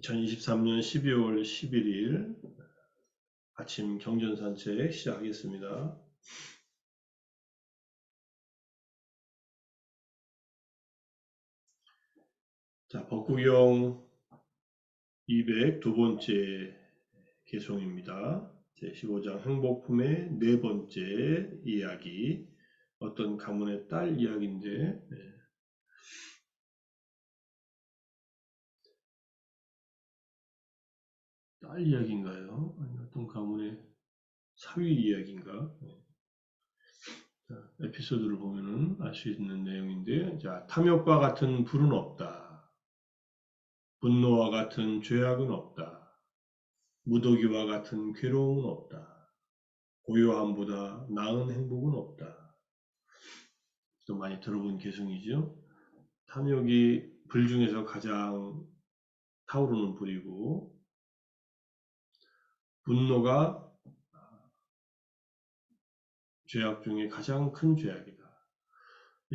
2023년 12월 11일 아침 경전산책 시작하겠습니다. 자, 법구경 202번째 개송입니다. 제15장 행복품의 네 번째 이야기, 어떤 가문의 딸 이야기인데, 딸 이야기인가요? 아니, 어떤 가문의 사위 이야기인가? 자, 에피소드를 보면은 알 수 있는 내용인데, 자, 탐욕과 같은 불은 없다. 분노와 같은 죄악은 없다. 무더기와 같은 괴로움은 없다. 고요함보다 나은 행복은 없다. 또 많이 들어본 개성이죠. 탐욕이 불 중에서 가장 타오르는 불이고, 분노가 죄악 중에 가장 큰 죄악이다.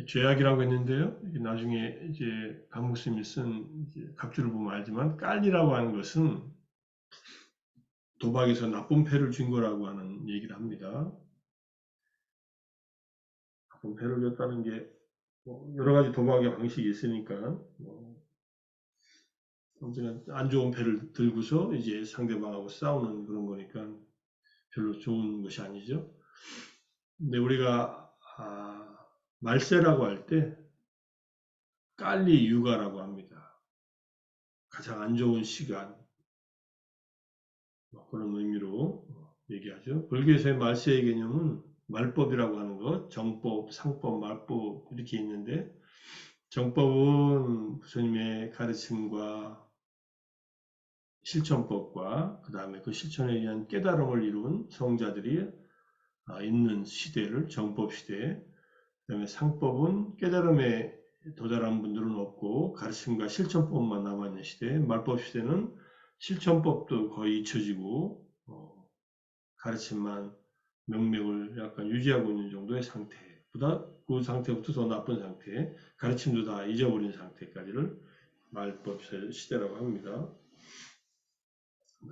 죄악이라고 했는데요. 나중에 이제 박 목스님이 쓴 각주를 보면 알지만 깔리라고 하는 것은 도박에서 나쁜 패를 준 거라고 하는 얘기를 합니다. 나쁜 패를 줬다는 게 여러 가지 도박의 방식이 있으니까 아무튼 안 좋은 패를 들고서 이제 상대방하고 싸우는 그런 거니까 별로 좋은 것이 아니죠. 근데 우리가 말세라고 할 때 깔리 육아라고 합니다. 가장 안 좋은 시간, 그런 의미로 얘기하죠. 불교에서의 말세의 개념은 말법이라고 하는 것, 정법, 상법, 말법 이렇게 있는데, 정법은 부처님의 가르침과 실천법과 그 다음에 그 실천에 의한 깨달음을 이룬 성자들이 있는 시대를 정법 시대, 그 다음에 상법은 깨달음에 도달한 분들은 없고 가르침과 실천법만 남아있는 시대, 말법 시대는 실천법도 거의 잊혀지고 가르침만 명맥을 약간 유지하고 있는 정도의 상태보다 그 상태부터 더 나쁜 상태, 가르침도 다 잊어버린 상태까지를 말법 시대라고 합니다.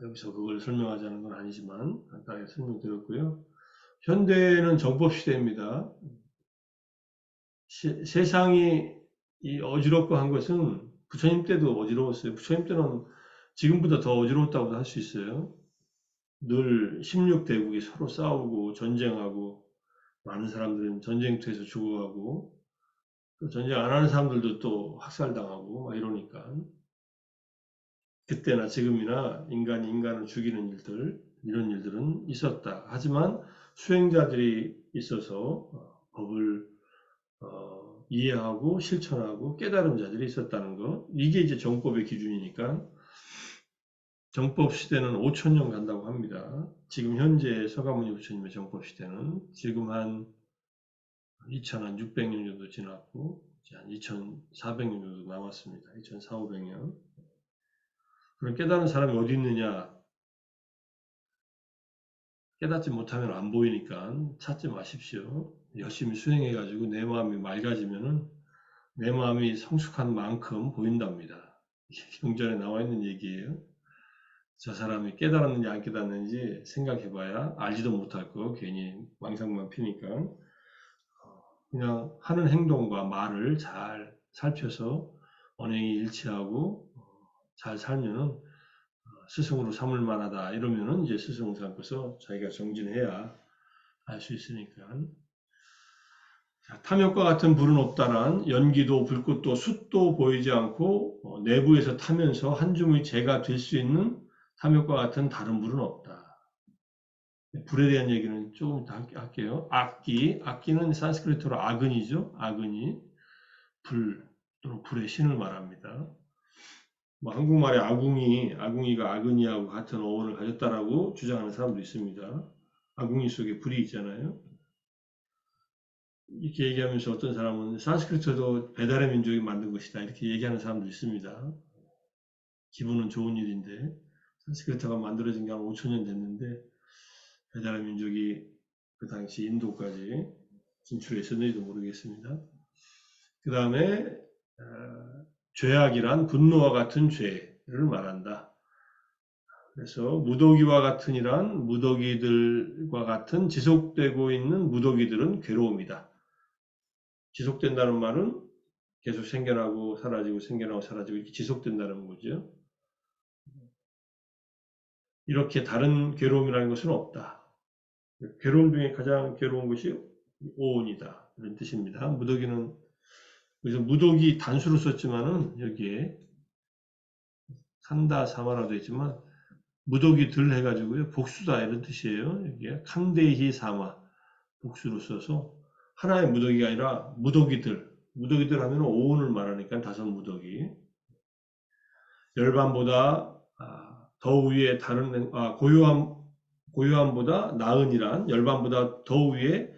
여기서 그걸 설명하자는 건 아니지만 간단하게 설명드렸고요. 현대는 정법 시대입니다. 세상이 어지럽고 한 것은 부처님 때도 어지러웠어요. 부처님 때는 지금보다 더 어지러웠다고도 할 수 있어요. 늘 16대국이 서로 싸우고 전쟁하고 많은 사람들은 전쟁터에서 죽어가고 또 전쟁 안 하는 사람들도 또 학살당하고 막 이러니까 그때나 지금이나 인간이 인간을 죽이는 일들, 이런 일들은 있었다. 하지만 수행자들이 있어서 법을 이해하고 실천하고 깨달은 자들이 있었다는 것. 이게 이제 정법의 기준이니까 정법 시대는 5천년 간다고 합니다. 지금 현재 서가모니 부처님의 정법 시대는 지금 한 2600년 정도 지났고 한 2400년 정도 남았습니다. 2400~500년. 그럼 깨달은 사람이 어디 있느냐? 깨닫지 못하면 안 보이니까 찾지 마십시오. 열심히 수행해가지고 내 마음이 맑아지면은 내 마음이 성숙한 만큼 보인답니다. 경전에 나와 있는 얘기예요. 저 사람이 깨달았는지 안 깨달았는지 생각해봐야 알지도 못할 거 괜히 망상만 피니까 그냥 하는 행동과 말을 잘 살펴서 언행이 일치하고 잘 살면은 스승으로 삼을 만하다 이러면은 이제 스승으로 삼고서 자기가 정진해야 알 수 있으니까. 자, 탐욕과 같은 불은 없다란 연기도 불꽃도 숯도 보이지 않고 내부에서 타면서 한 줌의 재가 될 수 있는 탐욕과 같은 다른 불은 없다. 불에 대한 얘기는 조금 더 할게요. 악기는 산스크리트로 아그니죠. 아그니, 불 또는 불의 신을 말합니다. 한국말에 아궁이가 아그니하고 같은 어원을 가졌다라고 주장하는 사람도 있습니다. 아궁이 속에 불이 있잖아요. 이렇게 얘기하면서 어떤 사람은 산스크리트도 배달의 민족이 만든 것이다 이렇게 얘기하는 사람도 있습니다. 기분은 좋은 일인데 산스크리트가 만들어진 게 한 5천년 됐는데 배달의 민족이 그 당시 인도까지 진출했었는지도 모르겠습니다. 그 다음에 죄악이란 분노와 같은 죄, 말한다. 그래서 무더기와 같으니란 무더기들과 같은 지속되고 있는 무더기들은 괴로움이다. 지속된다는 말은 계속 생겨나고 사라지고 생겨나고 사라지고 이렇게 지속된다는 거죠. 이렇게 다른 괴로움이라는 것은 없다. 괴로움 중에 가장 괴로운 것이 오온이다. 이런 뜻입니다. 무더기는 그래서 무더기 단수로 썼지만은 여기에 산다 사마라도 있지만 무더기들 해가지고요 복수다 이런 뜻이에요. 여기에 칸데히 사마 복수로 써서 하나의 무더기가 아니라 무더기들 하면 오온을 말하니까 다섯 무더기. 열반보다 더 위에 다른 고요함보다 나은이란 열반보다 더 위에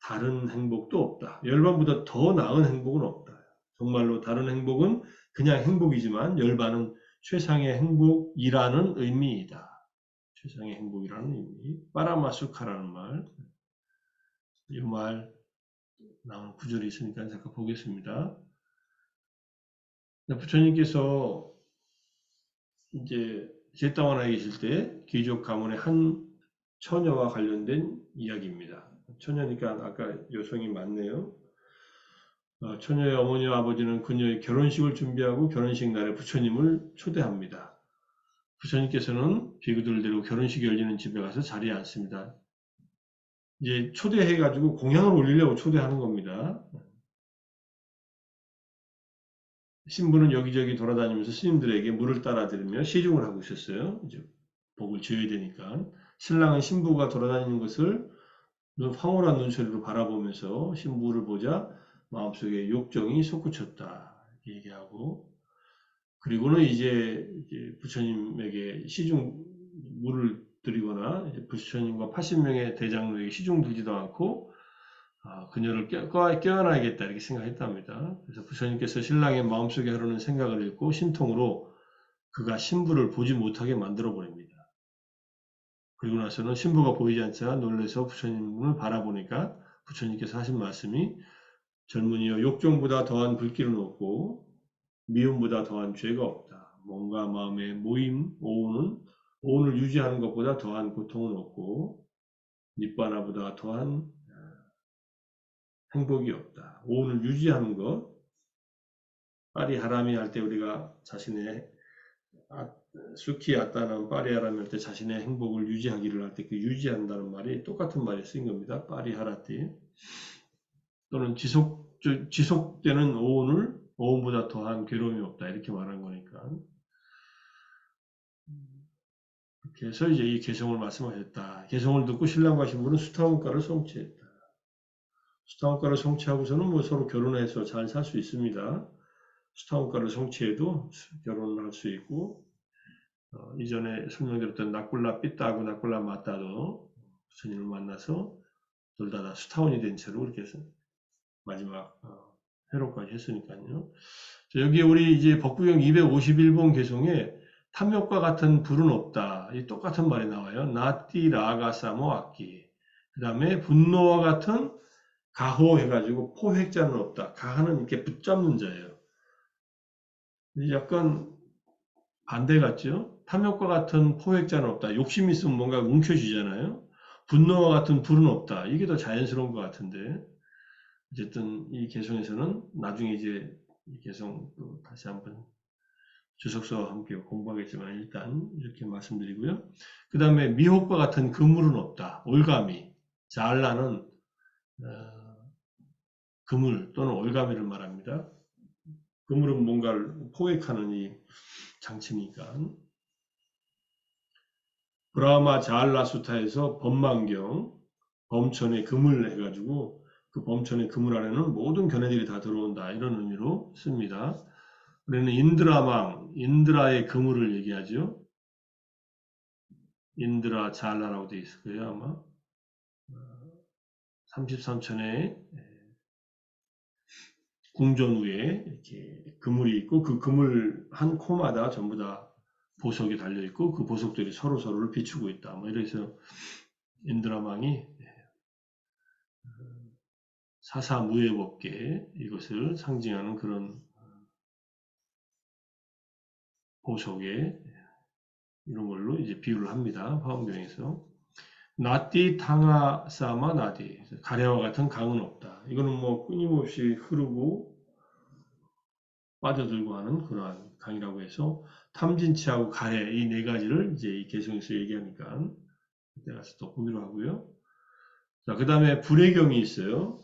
다른 행복도 없다. 열반보다 더 나은 행복은 없다. 정말로 다른 행복은 그냥 행복이지만 열반은 최상의 행복이라는 의미이다. 최상의 행복이라는 의미. 빠라마수카라는 말. 이 말 나오는 구절이 있으니까 잠깐 보겠습니다. 부처님께서 이제 제땅원에 계실 때 귀족 가문의 한 처녀와 관련된 이야기입니다. 처녀니까 아까 여성이 많네요. 처녀의 어머니와 아버지는 그녀의 결혼식을 준비하고 결혼식 날에 부처님을 초대합니다. 부처님께서는 비구들을 데리고 결혼식이 열리는 집에 가서 자리에 앉습니다. 이제 초대해가지고 공양을 올리려고 초대하는 겁니다. 신부는 여기저기 돌아다니면서 스님들에게 물을 따라드리며 시중을 하고 있었어요. 이제 복을 지어야 되니까. 신랑은 신부가 돌아다니는 것을 황홀한 눈초리로 바라보면서 신부를 보자 마음속에 욕정이 솟구쳤다. 이렇게 얘기하고 그리고는 이제 부처님에게 시중 물을 드리거나 부처님과 80명의 대장로에게 시중 들지도 않고 그녀를 껴안아야겠다 이렇게 생각했답니다. 그래서 부처님께서 신랑의 마음속에 흐르는 생각을 읽고 신통으로 그가 신부를 보지 못하게 만들어 버립니다. 그리고 나서는 신부가 보이지 않자 놀라서 부처님을 바라보니까 부처님께서 하신 말씀이 젊은이여 욕정보다 더한 불길은 없고 미움보다 더한 죄가 없다. 몸과 마음의 모임, 오온을 유지하는 것보다 더한 고통은 없고 니바나보다 더한 행복이 없다. 오온을 유지하는 것, 파리하람이 할 때 우리가 자신의 수키 아따는 파리하람이 할 때 자신의 행복을 유지하기를 할 때 그 유지한다는 말이 똑같은 말이 쓰인 겁니다. 파리하라티 또는 지속되는 오온보다 더한 괴로움이 없다 이렇게 말한 거니까. 그래서 이제 이 개성을 말씀하셨다. 개성을 듣고 신랑과 신부는 수타원가를 성취했다. 수타원가를 성취하고서는 뭐 서로 결혼해서 잘 살 수 있습니다. 수타원가를 성취해도 결혼을 할 수 있고 이전에 설명드렸던 나꿀라 삐따하고 나꿀라 마따도 부처님을 만나서 둘 다 수타원이 된 채로 이렇게 해서 마지막 회로까지 했으니까요. 여기 우리 이제 법구경 251번 개송에 탐욕과 같은 불은 없다. 이 똑같은 말이 나와요. 나띠 라가사모 악기. 그 다음에 분노와 같은 가호 해가지고 포획자는 없다. 가하는 이렇게 붙잡는 자예요. 약간 반대 같죠? 탐욕과 같은 포획자는 없다. 욕심 있으면 뭔가 움켜쥐잖아요. 분노와 같은 불은 없다. 이게 더 자연스러운 것 같은데. 어쨌든 이 개성에서는 나중에 이제 이 개성 또 다시 한번 주석서와 함께 공부하겠지만 일단 이렇게 말씀드리고요. 그 다음에 미혹과 같은 그물은 없다. 올가미. 잘라는 그물 또는 올가미를 말합니다. 그물은 뭔가를 포획하는 이 장치니까. 브라마 자알라수타에서 법망경, 범천의 그물 해가지고 그 범천의 그물 안에는 모든 견해들이 다 들어온다. 이런 의미로 씁니다. 우리는 인드라망, 인드라의 그물을 얘기하죠. 인드라 잘라라고 되어 있을 거예요, 아마. 33천의 궁전 위에 이렇게 그물이 있고 그 그물 한 코마다 전부 다 보석이 달려 있고 그 보석들이 서로 서로를 비추고 있다. 뭐 이래서 인드라망이 사사무예법계 이것을 상징하는 그런 보석에 이런 걸로 이제 비유를 합니다. 화엄경에서. 나띠 탕하 사마 나디. 가래와 같은 강은 없다. 이거는 뭐 끊임없이 흐르고 빠져들고 하는 그러한 강이라고 해서 탐진치하고 가래 이 네 가지를 이제 이 개성에서 얘기하니까 그때 가서 또 보기로 하고요. 자, 그 다음에 불의 경이 있어요.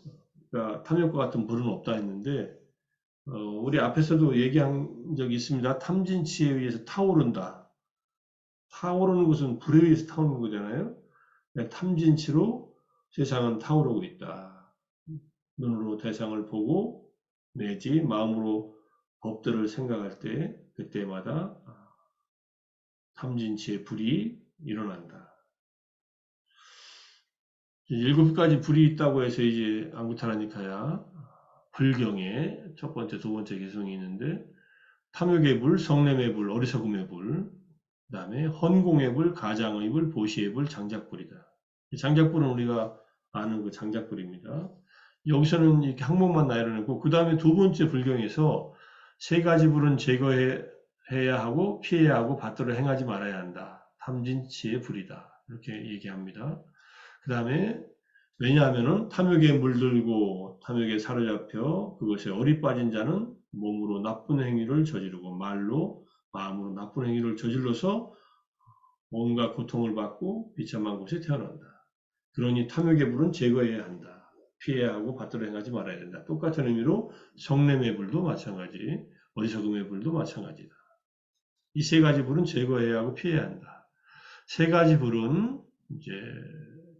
그러니까 탐욕과 같은 불은 없다 했는데 우리 앞에서도 얘기한 적이 있습니다. 탐진치에 의해서 타오른다. 타오르는 것은 불에 의해서 타오르는 거잖아요. 탐진치로 세상은 타오르고 있다. 눈으로 대상을 보고 내지 마음으로 법들을 생각할 때 그때마다 탐진치의 불이 일어난다. 7가지 불이 있다고 해서 이제 안구타라니카야 불경에 첫 번째, 두 번째 개성이 있는데 탐욕의 불, 성냄의 불, 어리석음의 불, 그 다음에 헌공의 불, 가장의 불, 보시의 불, 장작불이다. 장작불은 우리가 아는 그 장작불입니다. 여기서는 이렇게 항목만 나열해놓고 그 다음에 두 번째 불경에서 세 가지 불은 제거해야 하고 피해야 하고 받들어 행하지 말아야 한다. 탐진치의 불이다. 이렇게 얘기합니다. 그 다음에 왜냐하면은 탐욕에 물들고 탐욕에 사로잡혀 그것에 어리 빠진 자는 몸으로 나쁜 행위를 저지르고 말로 마음으로 나쁜 행위를 저질러서 온갖 고통을 받고 비참한 곳에 태어난다. 그러니 탐욕의 불은 제거해야 한다. 피해야 하고 받들어 행하지 말아야 된다. 똑같은 의미로 성냄의 불도 마찬가지, 어리석음의 불도 마찬가지다. 이 세 가지 불은 제거해야 하고 피해야 한다. 세 가지 불은 이제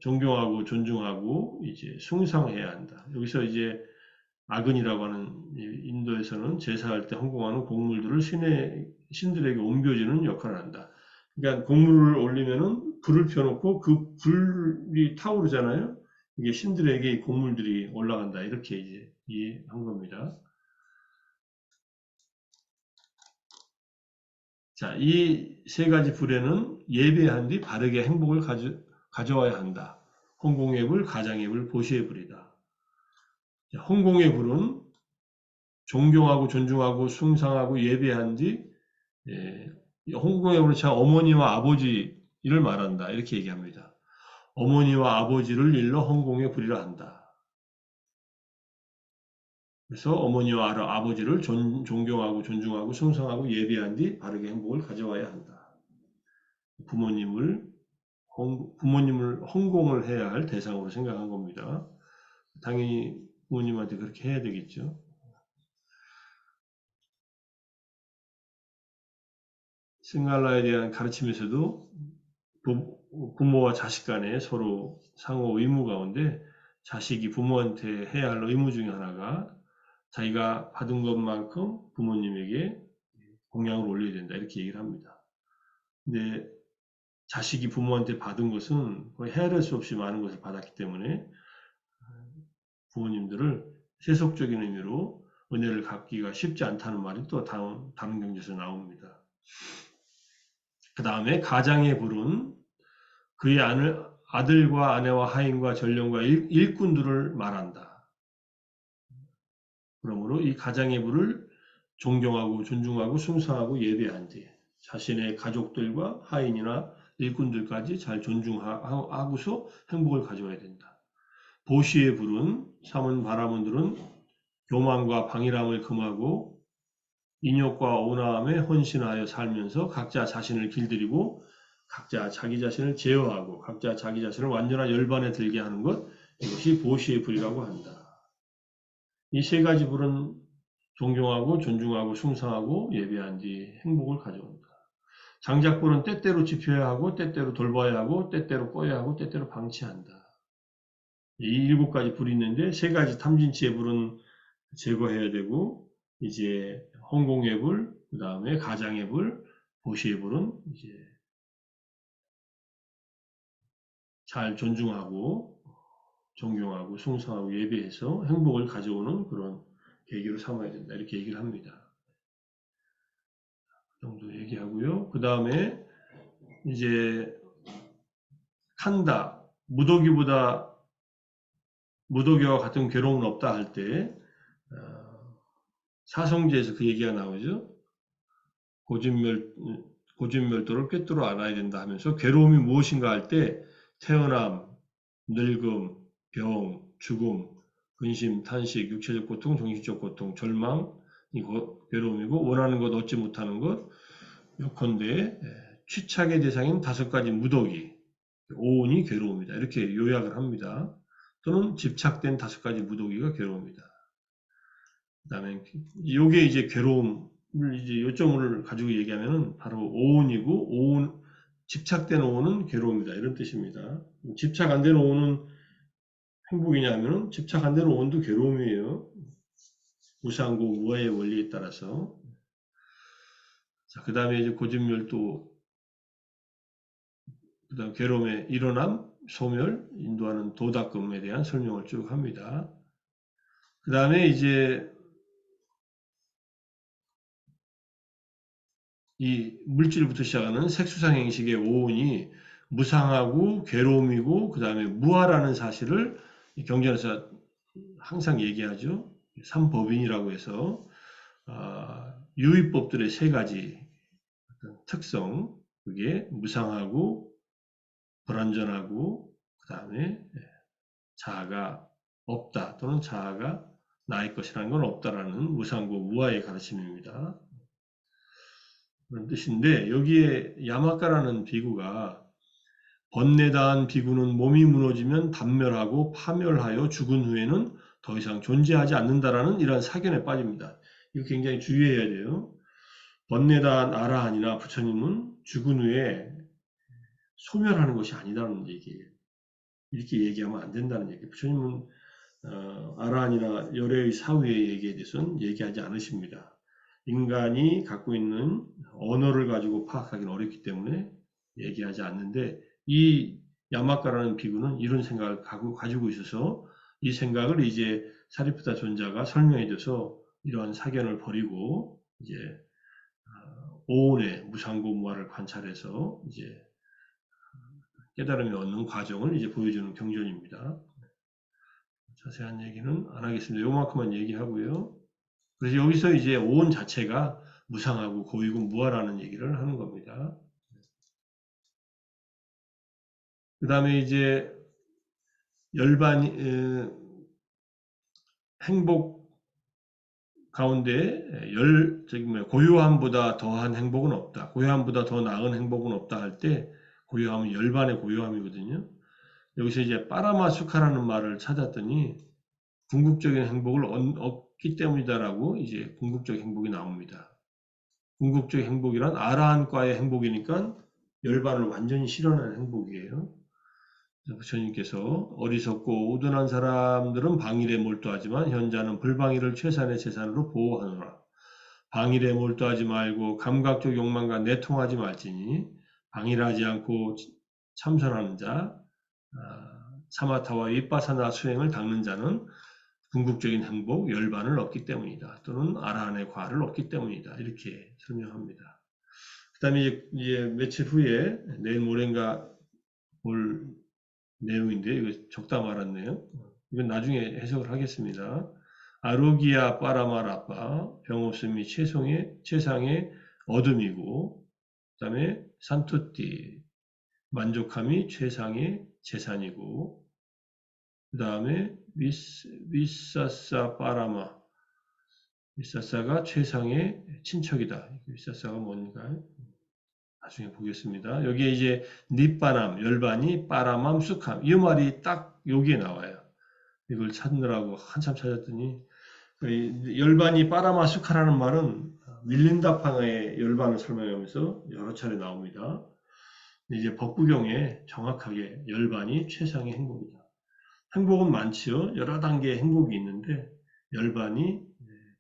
존경하고 존중하고 이제 숭상해야 한다. 여기서 이제 아근이라고 하는 인도에서는 제사할 때 헌공하는 곡물들을 신들에게 옮겨주는 역할을 한다. 그러니까 곡물을 올리면은 불을 펴놓고 그 불이 타오르잖아요. 이게 신들에게 곡물들이 올라간다. 이렇게 이제 이해한 겁니다. 자, 이 세 가지 불에는 예배한 뒤 바르게 행복을 가져와야 한다. 헌공의 불, 가장의 불, 보시의 불이다. 헌공의 불은 존경하고 존중하고 숭상하고 예배한 뒤 헌공의 불은 참 어머니와 아버지를 말한다. 이렇게 얘기합니다. 어머니와 아버지를 일러 헌공의 불이라 한다. 그래서 어머니와 아버지를 존경하고 존중하고 숭상하고 예배한 뒤 바르게 행복을 가져와야 한다. 부모님을 헌공을 해야 할 대상으로 생각한 겁니다. 당연히 부모님한테 그렇게 해야 되겠죠. 승갈라에 대한 가르침에서도 부모와 자식 간에 서로 상호 의무 가운데 자식이 부모한테 해야 할 의무 중에 하나가 자기가 받은 것만큼 부모님에게 공양을 올려야 된다. 이렇게 얘기를 합니다. 근데 자식이 부모한테 받은 것은 거의 헤아릴 수 없이 많은 것을 받았기 때문에 부모님들을 세속적인 의미로 은혜를 갚기가 쉽지 않다는 말이 또 다른 경제에서 나옵니다. 그 다음에 가장의 불은 그의 아들과 아내와 하인과 전령과 일꾼들을 말한다. 그러므로 이 가장의 불을 존경하고 존중하고 숭상하고 예배한 뒤 자신의 가족들과 하인이나 일꾼들까지 잘 존중하고서 행복을 가져와야 된다. 보시의 불은 삼은 바라문들은 교만과 방일함을 금하고 인욕과 온화함에 헌신하여 살면서 각자 자신을 길들이고 각자 자기 자신을 제어하고 각자 자기 자신을 완전한 열반에 들게 하는 것, 이것이 보시의 불이라고 한다. 이 세 가지 불은 존경하고 존중하고 숭상하고 예배한 뒤 행복을 가져온다. 장작불은 때때로 지켜야 하고 때때로 돌봐야 하고 때때로 꺼야 하고 때때로 방치한다. 이 7가지 불이 있는데 3가지 탐진치의 불은 제거해야 되고 이제 헌공의 불, 그 다음에 가장의 불, 보시의 불은 이제 잘 존중하고 존경하고 숭상하고 예배해서 행복을 가져오는 그런 계기로 삼아야 된다. 이렇게 얘기를 합니다. 그 정도 얘기하고요. 그 다음에 이제 칸다, 무더기와 같은 괴로움은 없다 할 때 사성제에서 그 얘기가 나오죠. 고진멸도를 꿰뚫어 알아야 된다 하면서 괴로움이 무엇인가 할 때 태어남, 늙음, 병, 죽음, 근심, 탄식, 육체적 고통, 정신적 고통, 절망, 이거 괴로움이고 원하는 것 얻지 못하는 것, 요컨대 취착의 대상인 5가지 무더기, 오온이 괴로움이다. 이렇게 요약을 합니다. 또는 집착된 5가지 무더기가 괴로움이다. 그다음에 요게 이제 괴로움을 이제 요점을 가지고 얘기하면은 바로 오온이고 오온 집착된 오온은 괴로움이다. 이런 뜻입니다. 집착 안 된 오온은 행복이냐 하면은 집착 안 된 오온도 괴로움이에요. 무상고 무아의 원리에 따라서. 자, 그다음에 이제 고진멸도 그다음 괴로움의 일어남, 소멸, 인도하는 도닦음에 대한 설명을 쭉 합니다. 그 다음에 이제 이 물질부터 시작하는 색수상 행식의 오온이 무상하고 괴로움이고 그 다음에 무아라는 사실을 경전에서 항상 얘기하죠. 삼법인이라고 해서 유의법들의 3가지 특성, 그게 무상하고 불완전하고 그 다음에 자아가 없다 또는 자아가 나의 것이라는 건 없다라는 무상고 무아의 가르침입니다. 그런 뜻인데 여기에 야마카라는 비구가 번뇌다한 비구는 몸이 무너지면 단멸하고 파멸하여 죽은 후에는 더 이상 존재하지 않는다라는 이러한 사견에 빠집니다. 이거 굉장히 주의해야 돼요. 번뇌다한 아라한이나 부처님은 죽은 후에 소멸하는 것이 아니라는 얘기예요. 이렇게 얘기하면 안 된다는 얘기예요. 부처님은 아라한이나 열애의 사후의 얘기에 대해서는 얘기하지 않으십니다. 인간이 갖고 있는 언어를 가지고 파악하기는 어렵기 때문에 얘기하지 않는데 이 야마카라는 비구는 이런 생각을 가지고 있어서 이 생각을 이제 사리푸타 존자가 설명해 줘서 이러한 사견을 버리고 이제 오온의 무상고무아를 관찰해서 이제 깨달음을 얻는 과정을 이제 보여주는 경전입니다. 자세한 얘기는 안 하겠습니다. 요만큼만 얘기하고요. 그래서 여기서 이제 오온 자체가 무상하고 고이고 무아라는 얘기를 하는 겁니다. 그 다음에 이제 행복 가운데 고요함보다 더한 행복은 없다. 고요함보다 더 나은 행복은 없다 할 때 고요함은 열반의 고요함이거든요. 여기서 이제 빠라마수카라는 말을 찾았더니 궁극적인 행복을 얻기 때문이다라고 이제 궁극적 행복이 나옵니다. 궁극적 행복이란 아라한과의 행복이니까 열반을 완전히 실현하는 행복이에요. 부처님께서 어리석고 우둔한 사람들은 방일에 몰두하지만 현자는 불방일을 최선의 재산으로 보호하노라. 방일에 몰두하지 말고 감각적 욕망과 내통하지 말지니 방일하지 않고 참선하는 자, 사마타와 윗바사나 수행을 닦는 자는 궁극적인 행복, 열반을 얻기 때문이다. 또는 아라한의 과를 얻기 때문이다. 이렇게 설명합니다. 그 다음에 이제 며칠 후에 내일 모레인가 볼 내용인데 이거 적다 말았네요. 이건 나중에 해석을 하겠습니다. 아로기아 빠라마라빠 병없음이 최상의 어둠이고 그 다음에 산토띠 만족함이 최상의 재산이고 그 다음에 위사사 빠라마 위사사가 최상의 친척이다. 위사사가 뭔가 나중에 보겠습니다. 여기에 이제 닛바람, 열반이 빠라맘, 쑥함 이 말이 딱 여기에 나와요. 이걸 찾느라고 한참 찾았더니 열반이 빠라마 쑥하라는 말은 밀린다팡의 열반을 설명하면서 여러 차례 나옵니다. 이제 법구경에 정확하게 열반이 최상의 행복이다. 행복은 많지요. 여러 단계의 행복이 있는데 열반이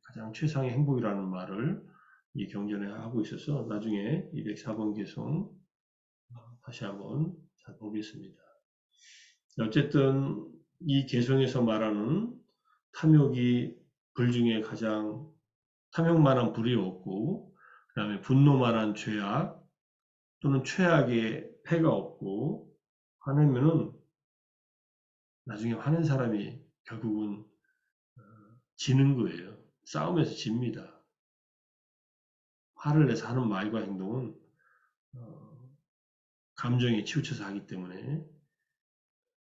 가장 최상의 행복이라는 말을 이 경전에 하고 있어서 나중에 204번 개송 다시 한번 잘 보겠습니다. 어쨌든 이 개송에서 말하는 탐욕이 불 중에 가장 탐욕만한 불이 없고 그 다음에 분노만한 죄악 또는 최악의 패가 없고 화내면은 나중에 화낸 사람이 결국은 지는 거예요. 싸움에서 집니다. 화를 내서 하는 말과 행동은 감정에 치우쳐서 하기 때문에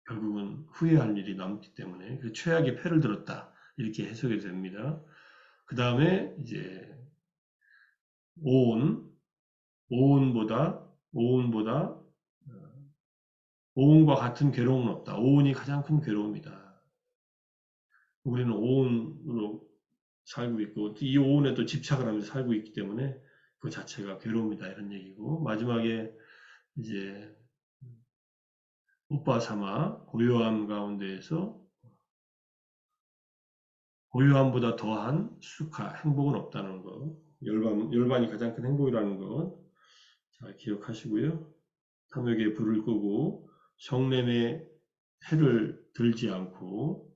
결국은 후회할 일이 남기 때문에 그 최악의 패를 들었다 이렇게 해석이 됩니다. 그 다음에 이제 오온, 오온보다 오온과 같은 괴로움은 없다. 오온이 가장 큰 괴로움이다. 우리는 오온으로 살고 있고 이 오온에 또 집착을 하면서 살고 있기 때문에 그 자체가 괴로움이다 이런 얘기고 마지막에 이제 오빠 삼아 고요함 가운데에서 고요함보다 더한 수카 행복은 없다는 것 열반이 가장 큰 행복이라는 것 잘 기억하시고요. 탐욕의 불을 끄고 성냄의 해를 들지 않고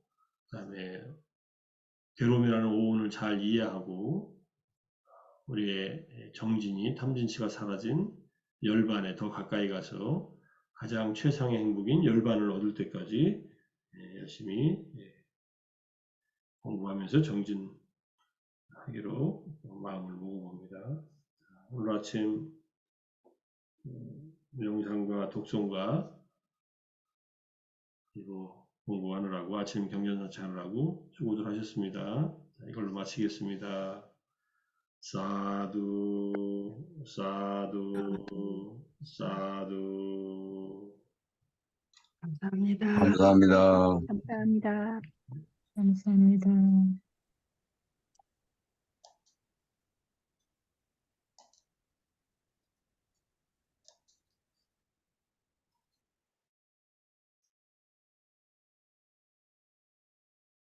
그다음에 괴로움이라는 오온을 잘 이해하고 우리의 정진이 탐진치가 사라진 열반에 더 가까이 가서 가장 최상의 행복인 열반을 얻을 때까지 열심히 공부하면서 정진하기로 마음을 먹어봅니다. 오늘 아침 명상과 독송과 그리고 공부하느라고 아침 경전선창하느라고 수고들 하셨습니다. 이걸로 마치겠습니다. 사두 사두 사두 감사합니다. 감사합니다. 감사합니다. 감사합니다.